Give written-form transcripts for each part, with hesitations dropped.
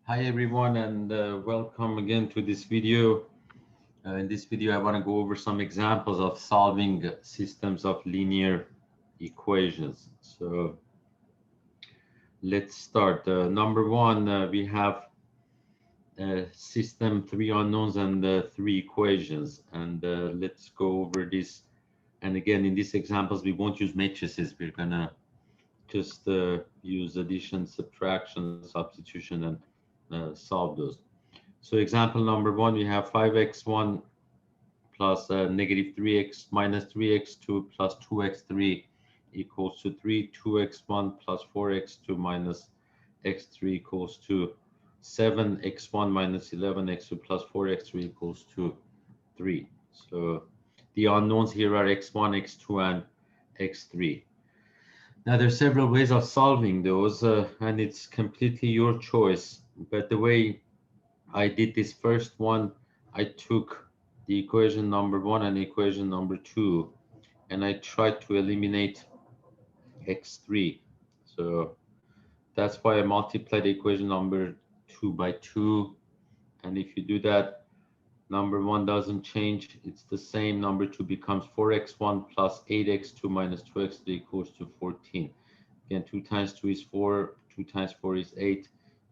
Hi everyone, and welcome again to this video. In this video, I want to go over some examples of solving systems of linear equations. So let's start. Number one, we have system, three unknowns and three equations. And let's go over this. And again, in these examples, we won't use matrices. We're gonna just use addition, subtraction, substitution, and solve those. So example number one, we have 5x1 plus negative 3x minus 3x2 plus 2x3 equals to 3, 2x1 plus 4x2 minus x3 equals to 7, x1 minus 11x2 plus 4x3 equals to 3. So the unknowns here are x1, x2, and x3. Now there's several ways of solving those, and it's completely your choice. But the way I did this first one, I took the equation number one and equation number two, and I tried to eliminate x3. So that's why I multiplied equation number two by two. And if you do that, number one doesn't change. It's the same. Number two becomes 4x1 plus 8x2 minus 2x3 equals to 14. Again, 2 times 2 is 4, 2 times 4 is 8,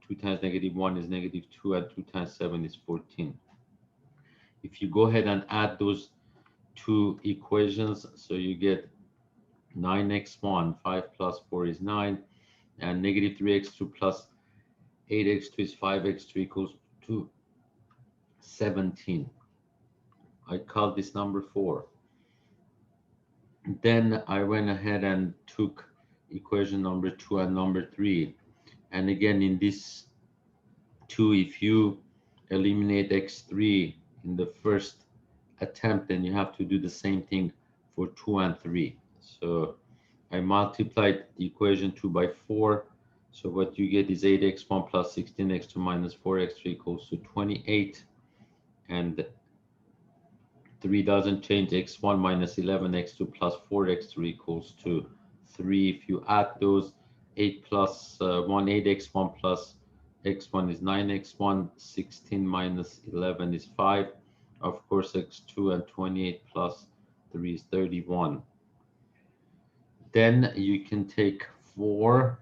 2 times negative 1 is negative 2, and 2 times 7 is 14. If you go ahead and add those two equations, so you get 9x1, 5 plus 4 is 9, and negative 3x2 plus 8x2 is 5x2 equals to 17. I call this number 4. Then I went ahead and took equation number 2 and number 3. And again, in this 2, if you eliminate x3 in the first attempt, then you have to do the same thing for 2 and 3. So I multiplied the equation 2 by 4. So what you get is 8x1 plus 16x2 minus 4x3 equals to 28. And 3 doesn't change. x1 minus 11x2 plus 4x3 equals to 3. If you add those, 8 plus 1, 8x1 plus x1 is 9x1, 16 minus 11 is 5. Of course, x2 and 28 plus 3 is 31. Then you can take 4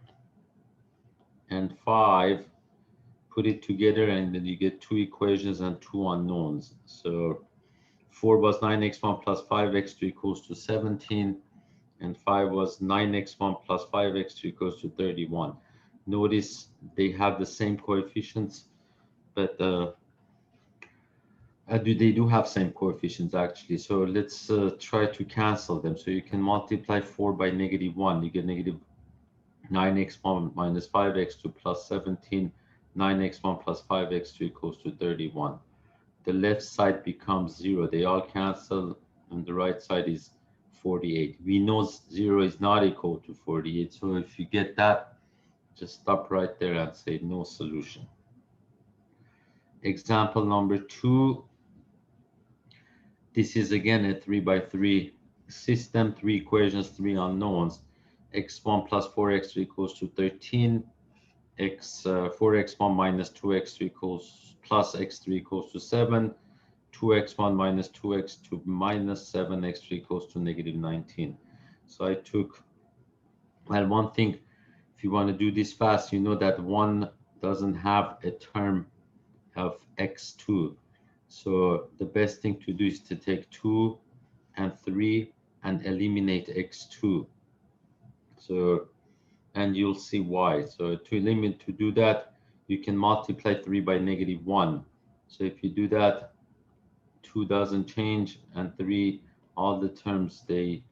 and 5, put it together, and then you get two equations and two unknowns. So 4 was 9x1 plus 5x2 equals to 17, and 5 was 9x1 plus 5x2 equals to 31. Notice they have the same coefficients, but they do have same coefficients actually. So let's try to cancel them. So you can multiply 4 by negative 1. You get negative 9x1 minus 5x2 plus 17. 9x1 plus 5x2 equals to 31. The left side becomes 0. They all cancel, and the right side is 48. We know 0 is not equal to 48. So if you get that, just stop right there and say no solution. Example number 2. This is again a 3 by 3 system, 3 equations, 3 unknowns. x1 plus 4x3 equals to 13. 4x1 minus 2x3 equals plus x3 equals to 7. 2x1 minus 2x2 minus 7x3 equals to negative 19. So I took, well, one thing, if you want to do this fast, you know that 1 doesn't have a term of x2. So the best thing to do is to take 2 and 3 and eliminate x2. So, and you'll see why. So to do that, you can multiply 3 by negative 1. So if you do that, 2 doesn't change, and 3, all the terms, they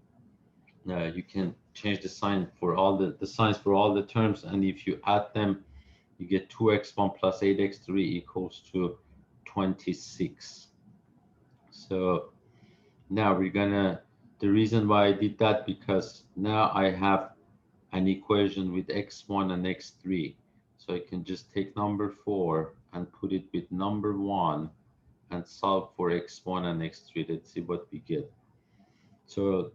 you can change the sign for all the signs for all the terms, and if you add them, you get 2x1 plus 8x3 equals to 26. So now the reason why I did that, because now I have an equation with x1 and x3. So I can just take number 4 and put it with number 1 and solve for x1 and x3. Let's see what we get. So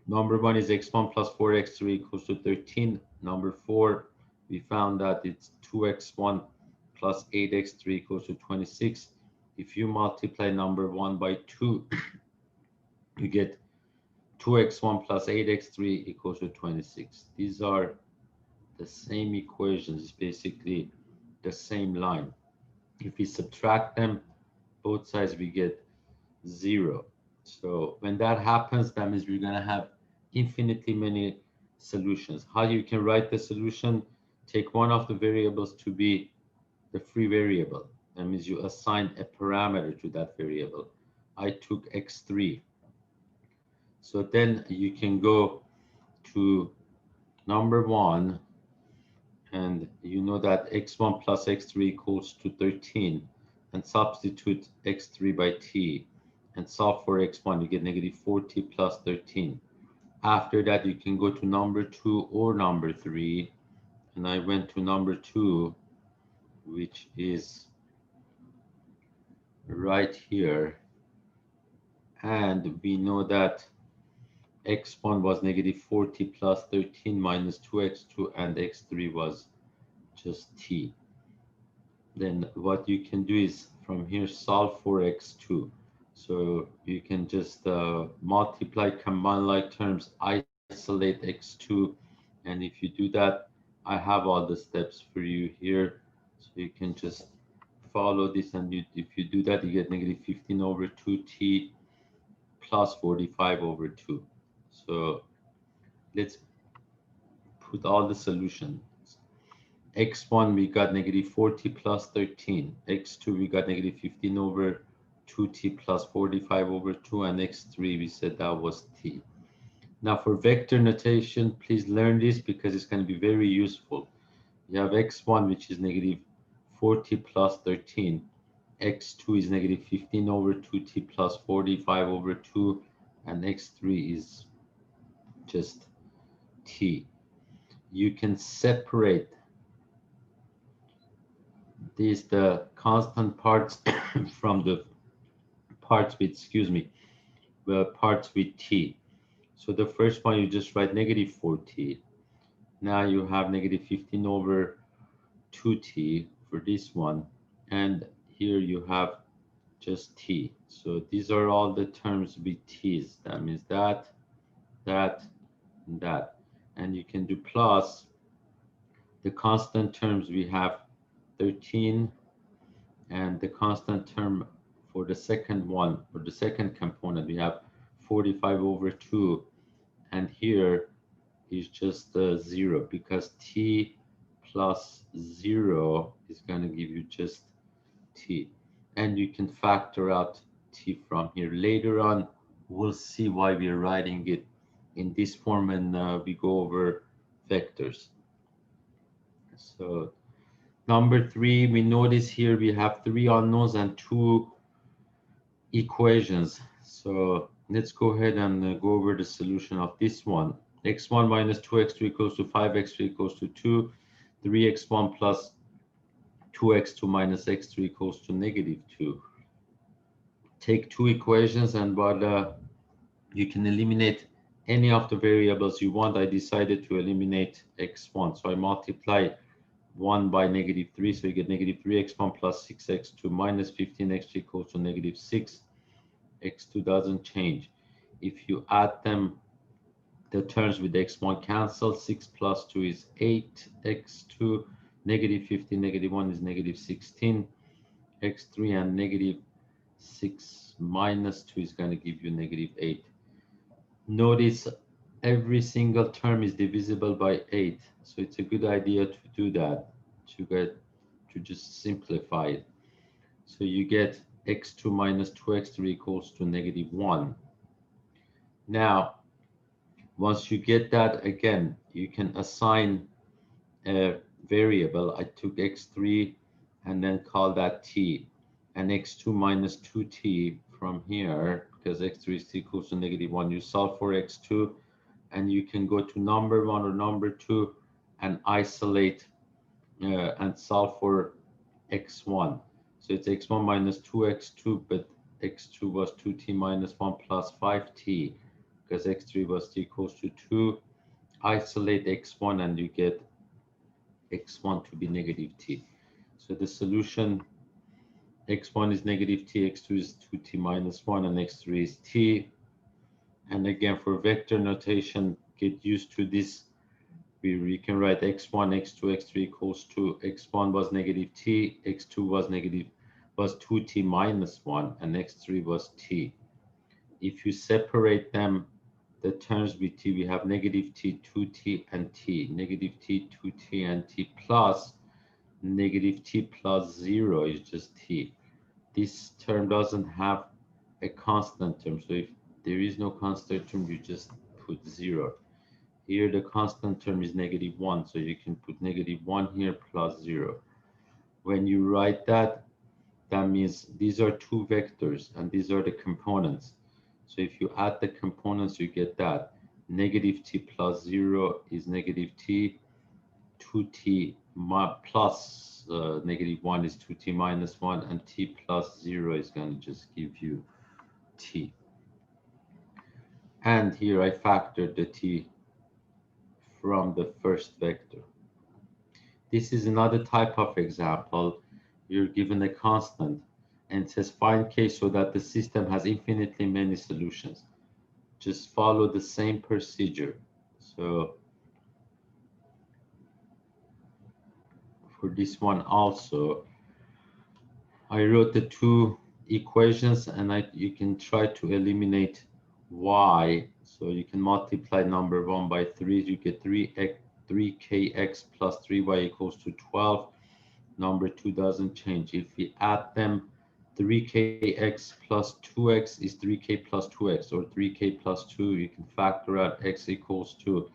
number 1 is x1 plus 4x3 equals to 13. Number 4, we found that it's 2x1 plus 8x3 equals to 26. If you multiply number 1 by 2, you get 2x1 plus 8x3 equals to 26. These are the same equations. It's basically the same line. If we subtract them, both sides, we get 0. So when that happens, that means we're going to have infinitely many solutions. How you can write the solution? Take one of the variables to be the free variable. That means you assign a parameter to that variable. I took x3. So then you can go to number 1, and you know that x1 plus x3 equals to 13, and substitute x3 by t and solve for x1, you get negative 40 plus 13. After that, you can go to number 2 or number 3, and I went to number 2, which is right here, and we know that x1 was negative 40 plus 13 minus 2x2, and x3 was just t. Then what you can do is from here solve for x2. So you can just multiply combine like terms, isolate x2, and if you do that, I have all the steps for you here. So you can just follow this, and if you do that, you get negative 15 over 2t plus 45 over 2. So let's put all the solutions. x1 we got negative 40 plus 13, x2 we got negative 15 over 2t plus 45 over 2, and x3 we said that was t. Now for vector notation, please learn this because it's going to be very useful. You have x1, which is negative 40 plus 13, x2 is negative 15 over 2t plus 45 over 2, and x3 is just t. You can separate these the constant parts from the parts with, parts with t. So the first one, you just write negative 4t. Now you have negative 15 over 2t for this one, and here you have just t. So these are all the terms with t's. That means that, that, and that. And you can do plus the constant terms. We have 13, and the constant term for the second one, for the second component, we have 45 over 2, and here is just 0, because t plus 0 is going to give you just t. And you can factor out t from here. Later on, we'll see why we're writing it in this form, and we go over vectors. So number 3, we notice here we have 3 unknowns and 2 equations. So let's go ahead and go over the solution of this one. x1 minus 2x2 equals to 5x3 equals to 2. 3x1 plus 2x2 minus x3 equals to negative 2. Take 2 equations, and you can eliminate any of the variables you want. I decided to eliminate x1, so I multiply 1 by negative 3, so you get negative 3x1 plus 6x2 minus 15x3 equals to negative 6. x2 doesn't change. If you add them, the terms with x1 cancel. 6 plus 2 is 8, x2, negative 15, negative 1 is negative 16, x3, and negative 6 minus 2 is going to give you negative 8. Notice every single term is divisible by 8, so it's a good idea to do that, to just simplify it. So you get x2 minus 2x3 equals to negative 1. Now, once you get that, again, you can assign a variable. I took x3 and then call that t, and x2 minus 2t from here, because x3 is equals to negative 1. You solve for x2, and you can go to number 1 or number 2 and isolate and solve for x1. So it's x1 minus 2x2, but x2 was 2t minus 1 plus 5t, because x3 was t equals to 2. Isolate x1, and you get x1 to be negative t. So the solution x1 is negative t, x2 is 2t minus 1, and x3 is t. And again, for vector notation, get used to this. We can write x1, x2, x3 equals to x1 was negative t, x2 was 2t minus 1, and x3 was t. If you separate them, the terms with t, we have negative t, 2t, and t. Negative t, 2t, and t plus negative t plus 0 is just t. This term doesn't have a constant term, so if there is no constant term, you just put 0. Here the constant term is negative 1, so you can put negative 1 here plus 0. When you write that, that means these are two vectors and these are the components. So if you add the components, you get that. Negative t plus 0 is negative t, 2t plus negative 1 is 2t minus 1, and t plus 0 is going to just give you t. And here I factored the t from the first vector. This is another type of example. You're given a constant and it says find k so that the system has infinitely many solutions. Just follow the same procedure. So for this one also, I wrote the two equations and you can try to eliminate y. So you can multiply number 1 by 3, you get 3kx plus 3y equals to 12. Number 2 doesn't change. If we add them, 3kx plus 2x is 3k plus 2x, or 3k plus 2, you can factor out x equals to,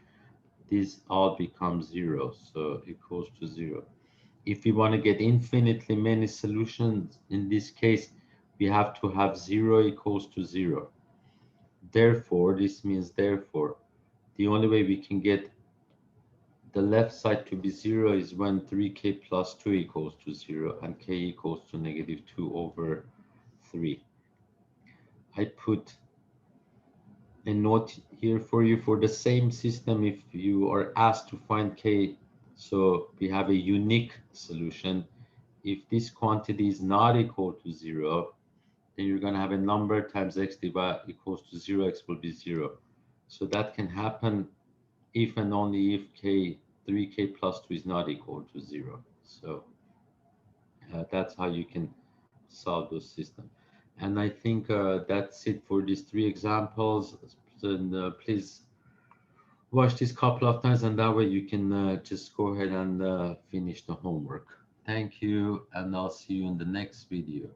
these all become 0, so equals to 0. If we want to get infinitely many solutions, in this case, we have to have 0 equals to 0. Therefore, this means therefore, the only way we can get the left side to be 0 is when 3k plus 2 equals to 0 and k equals to negative 2 over 3. I put a note here for you for the same system. If you are asked to find k, so we have a unique solution. If this quantity is not equal to 0, then you're going to have a number times x divided equals to 0, x will be 0. So that can happen if and only if 3k plus 2 is not equal to 0. So that's how you can solve those systems. And I think that's it for these 3 examples. And please watch this couple of times, and that way you can just go ahead and finish the homework. Thank you, and I'll see you in the next video.